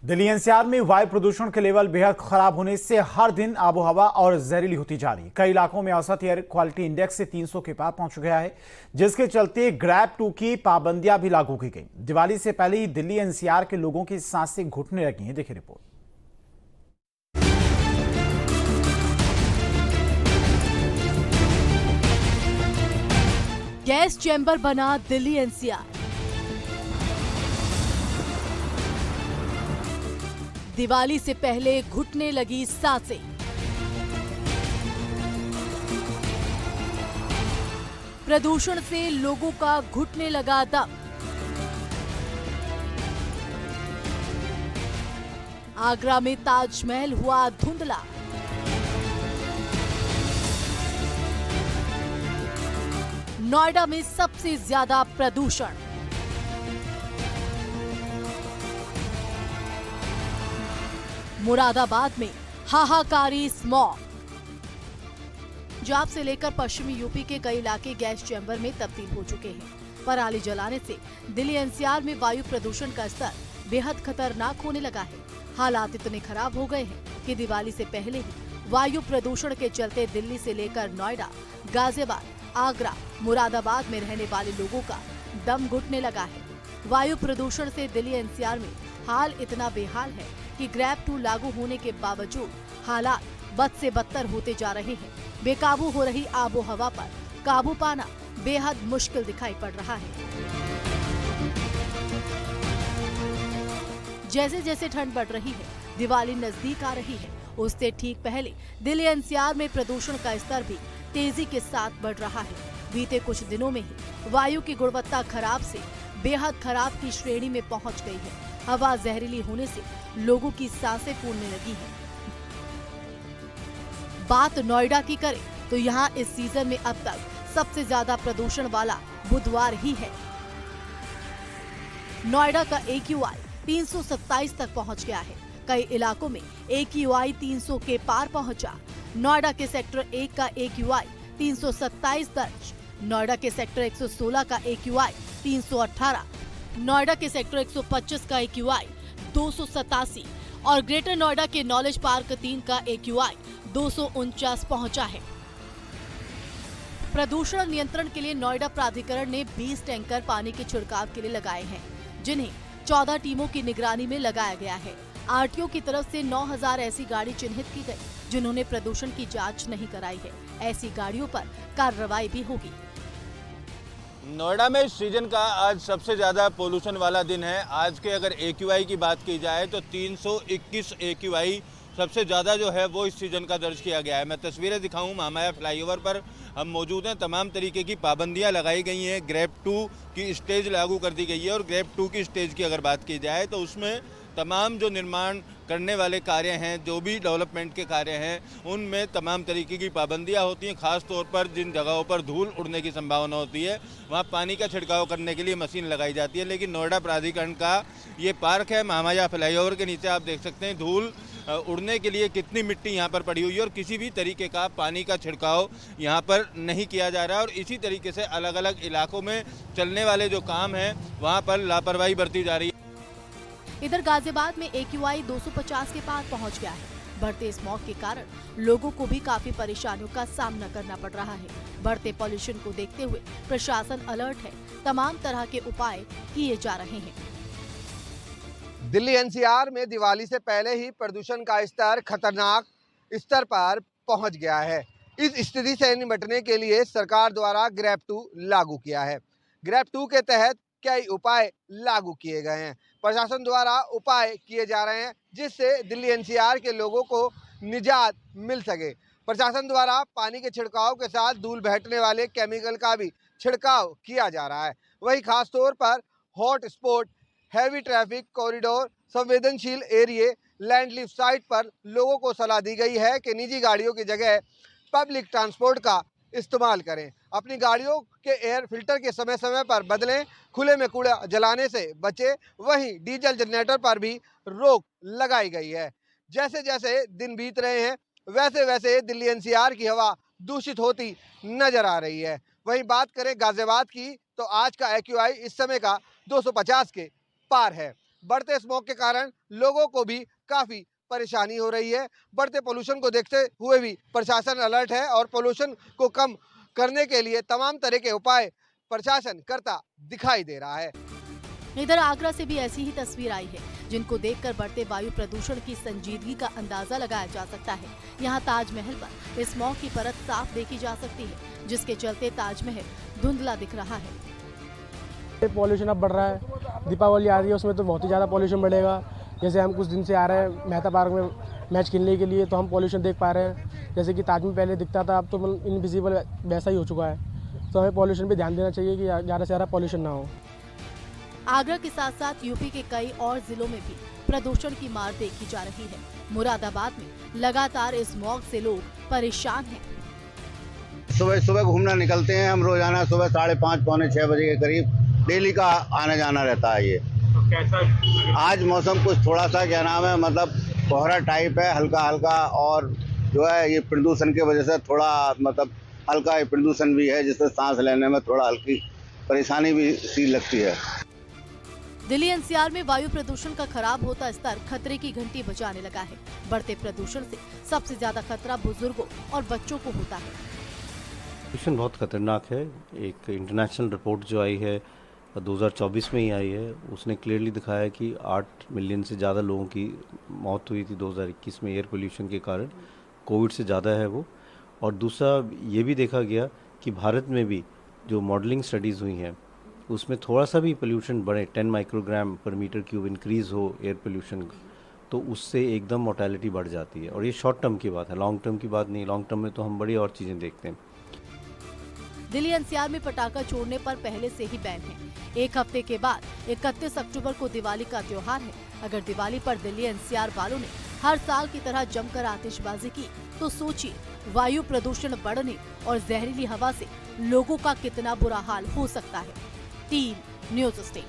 Delhi NCR में वायु प्रदूषण के लेवल बेहद खराब होने से हर दिन आबोहवा और जहरीली होती जा रही है। कई इलाकों में औसत एयर क्वालिटी इंडेक्स से 300 के पार पहुंच गया है, जिसके चलते ग्रैब 2 की पाबंदियां भी लागू की गई। दिवाली से पहले ही दिल्ली एनसीआर के लोगों की सांसें घुटने लगी हैं। देखिए रिपोर्ट। गैस चैम्बर बना दिल्ली एनसीआर। दिवाली से पहले घुटने लगी सांसें। प्रदूषण से लोगों का घुटने लगा दम। आगरा में ताजमहल हुआ धुंधला। नोएडा में सबसे ज्यादा प्रदूषण। मुरादाबाद में हाहाकारी स्मॉग। पंजाब से लेकर पश्चिमी यूपी के कई इलाके गैस चैम्बर में तब्दील हो चुके हैं। पराली जलाने से दिल्ली एनसीआर में वायु प्रदूषण का स्तर बेहद खतरनाक होने लगा है। हालात इतने खराब हो गए हैं कि दिवाली से पहले ही वायु प्रदूषण के चलते दिल्ली से लेकर नोएडा, गाजियाबाद, आगरा, मुरादाबाद में रहने वाले लोगों का दम घुटने लगा है। वायु प्रदूषण से दिल्ली एनसीआर में हाल इतना बेहाल है कि ग्रैब 2 लागू होने के बावजूद हालात बद से बदतर होते जा रहे हैं। बेकाबू हो रही आबो हवा पर काबू पाना बेहद मुश्किल दिखाई पड़ रहा है। जैसे जैसे ठंड बढ़ रही है, दिवाली नजदीक आ रही है, उससे ठीक पहले दिल्ली एनसीआर में प्रदूषण का स्तर भी तेजी के साथ बढ़ रहा है। बीते कुछ दिनों में ही वायु की गुणवत्ता खराब से बेहद खराब की श्रेणी में पहुंच गई है। हवा जहरीली होने से लोगों की सांसें फूलने लगी हैं। बात नोएडा की करें तो यहाँ इस सीजन में अब तक सबसे ज्यादा प्रदूषण वाला बुधवार ही है। नोएडा का AQI 327 तक पहुँच गया है। कई इलाकों में AQI 300 के पार पहुँचा। नोएडा के सेक्टर 1 का AQI 327 दर्ज। नोएडा के सेक्टर 116 का AQI 318, नोएडा के सेक्टर 125 का AQI 287 और ग्रेटर नोएडा के नॉलेज पार्क 3 का AQI 249 पहुंचा है। प्रदूषण नियंत्रण के लिए नोएडा प्राधिकरण ने 20 टैंकर पानी के छिड़काव के लिए लगाए हैं, जिन्हें 14 टीमों की निगरानी में लगाया गया है। RTO की तरफ से 9000 ऐसी गाड़ी चिन्हित की गई जिन्होंने प्रदूषण की जांच नहीं कराई है। ऐसी गाड़ियों पर कार्रवाई भी होगी। नोएडा में इस सीजन का आज सबसे ज़्यादा पोल्यूशन वाला दिन है। आज के अगर AQI की बात की जाए तो 321 AQI सबसे ज़्यादा जो है वो इस सीज़न का दर्ज किया गया है। मैं तस्वीरें दिखाऊं, महामाया फ्लाईओवर पर हम मौजूद हैं। तमाम तरीके की पाबंदियां लगाई गई हैं। ग्रैब 2 की स्टेज लागू कर दी गई है और ग्रैब 2 की स्टेज की अगर बात की जाए तो उसमें तमाम जो निर्माण करने वाले कार्य हैं, जो भी डेवलपमेंट के कार्य हैं, उनमें तमाम तरीके की पाबंदियां होती हैं। खास तौर पर जिन जगहों पर धूल उड़ने की संभावना होती है वहां पानी का छिड़काव करने के लिए मशीन लगाई जाती है। लेकिन नोएडा प्राधिकरण का ये पार्क है, महामाया फ्लाईओवर के नीचे आप देख सकते हैं धूल उड़ने के लिए कितनी मिट्टी यहाँ पर पड़ी हुई है और किसी भी तरीके का पानी का छिड़काव यहाँ पर नहीं किया जा रहा है। और इसी तरीके से अलग अलग इलाकों में चलने वाले जो काम हैं वहाँ पर लापरवाही बरती जा रही है। इधर गाजियाबाद में AQI 250 के पार पहुंच गया है। बढ़ते स्मॉग के कारण लोगों को भी काफी परेशानियों का सामना करना पड़ रहा है। बढ़ते पॉल्यूशन को देखते हुए प्रशासन अलर्ट है। तमाम तरह के उपाय किए जा रहे हैं। दिल्ली NCR में दिवाली से पहले ही प्रदूषण का स्तर खतरनाक स्तर पर पहुंच गया है। इस स्थिति से निपटने के लिए सरकार द्वारा ग्रैब 2 लागू किया है। ग्रैब 2 के तहत कई उपाय लागू किए गए हैं। प्रशासन द्वारा उपाय किए जा रहे हैं जिससे दिल्ली NCR के लोगों को निजात मिल सके। प्रशासन द्वारा पानी के छिड़काव के साथ धूल बैठने वाले केमिकल का भी छिड़काव किया जा रहा है। वहीं खास तौर पर hot spot, heavy traffic corridor, संवेदनशील एरिया, लैंड लिफ्ट साइट पर लोगों को सलाह दी गई है कि निजी गाड़ियों की जगह पब्लिक ट्रांसपोर्ट का इस्तेमाल करें। अपनी गाड़ियों के एयर फिल्टर के समय समय पर बदलें। खुले में कूड़ा जलाने से बचें। वहीं डीजल जनरेटर पर भी रोक लगाई गई है। जैसे जैसे दिन बीत रहे हैं वैसे वैसे दिल्ली NCR की हवा दूषित होती नजर आ रही है। वहीं बात करें गाजियाबाद की तो आज का AQI इस समय का 250 के पार है। बढ़ते स्मॉग के कारण लोगों को भी काफी परेशानी हो रही है। बढ़ते पोल्यूशन को देखते हुए भी प्रशासन अलर्ट है और पोल्यूशन को कम करने के लिए तमाम तरह के उपाय प्रशासन करता दिखाई दे रहा है। इधर आगरा से भी ऐसी ही तस्वीर आई है, जिनको देखकर बढ़ते वायु प्रदूषण की संजीदगी का अंदाजा लगाया जा सकता है। यहाँ ताजमहल पर स्मॉग की परत साफ देखी जा सकती है, जिसके चलते ताजमहल धुंधला दिख रहा है। पॉल्यूशन अब बढ़ रहा है, दीपावली आ रही है, उसमें तो बहुत ही ज़्यादा पॉल्यूशन बढ़ेगा। जैसे हम कुछ दिन से आ रहे हैं मेहता पार्क में मैच खेलने के लिए, तो हम पॉल्यूशन देख पा रहे हैं। जैसे कि ताज में पहले दिखता था, अब तो इनविजिबल वैसा ही हो चुका है। तो हमें पॉल्यूशन पे ध्यान देना चाहिए कि ज़्यादा से ज़्यादा पॉल्यूशन ना हो। आगरा के साथ साथ यूपी के कई और जिलों में भी प्रदूषण की मार देखी जा रही है। मुरादाबाद में लगातार स्मॉग से लोग परेशान हैं। सुबह सुबह घूमना निकलते हैं हम रोजाना, सुबह 5:30 पौने 6 बजे के करीब डेली का आना जाना रहता है। ये तो कैसा आज मौसम कुछ थोड़ा सा क्या नाम है, मतलब कोहरा टाइप है, हल्का हल्का, और जो है ये प्रदूषण की वजह से थोड़ा मतलब हल्का प्रदूषण भी है, जिससे सांस लेने में थोड़ा हल्की परेशानी भी सी लगती है। दिल्ली एनसीआर में वायु प्रदूषण का खराब होता स्तर खतरे की घंटी बजाने लगा है। बढ़ते प्रदूषण से सबसे ज्यादा खतरा बुजुर्गों और बच्चों को होता है। प्रदूषण बहुत खतरनाक है। एक इंटरनेशनल रिपोर्ट जो आई है 2024 में ही आई है, उसने क्लियरली दिखाया कि 8 मिलियन से ज़्यादा लोगों की मौत हुई थी 2021 में एयर पोल्यूशन के कारण। कोविड से ज़्यादा है वो। और दूसरा ये भी देखा गया कि भारत में भी जो मॉडलिंग स्टडीज़ हुई हैं उसमें थोड़ा सा भी पोल्यूशन बढ़े, 10 माइक्रोग्राम पर मीटर क्यूब इंक्रीज़ हो एयर पोल्यूशन, तो उससे एकदम मोर्टेलिटी बढ़ जाती है। और ये शॉर्ट टर्म की बात है, लॉन्ग टर्म की बात नहीं। लॉन्ग टर्म में तो हम बड़ी और चीज़ें देखते हैं। दिल्ली एनसीआर में पटाखा छोड़ने पर पहले से ही बैन है। एक हफ्ते के बाद 31 अक्टूबर को दिवाली का त्योहार है। अगर दिवाली पर दिल्ली एनसीआर वालों ने हर साल की तरह जमकर आतिशबाजी की, तो सोचिए वायु प्रदूषण बढ़ने और जहरीली हवा से लोगों का कितना बुरा हाल हो सकता है। Team news state.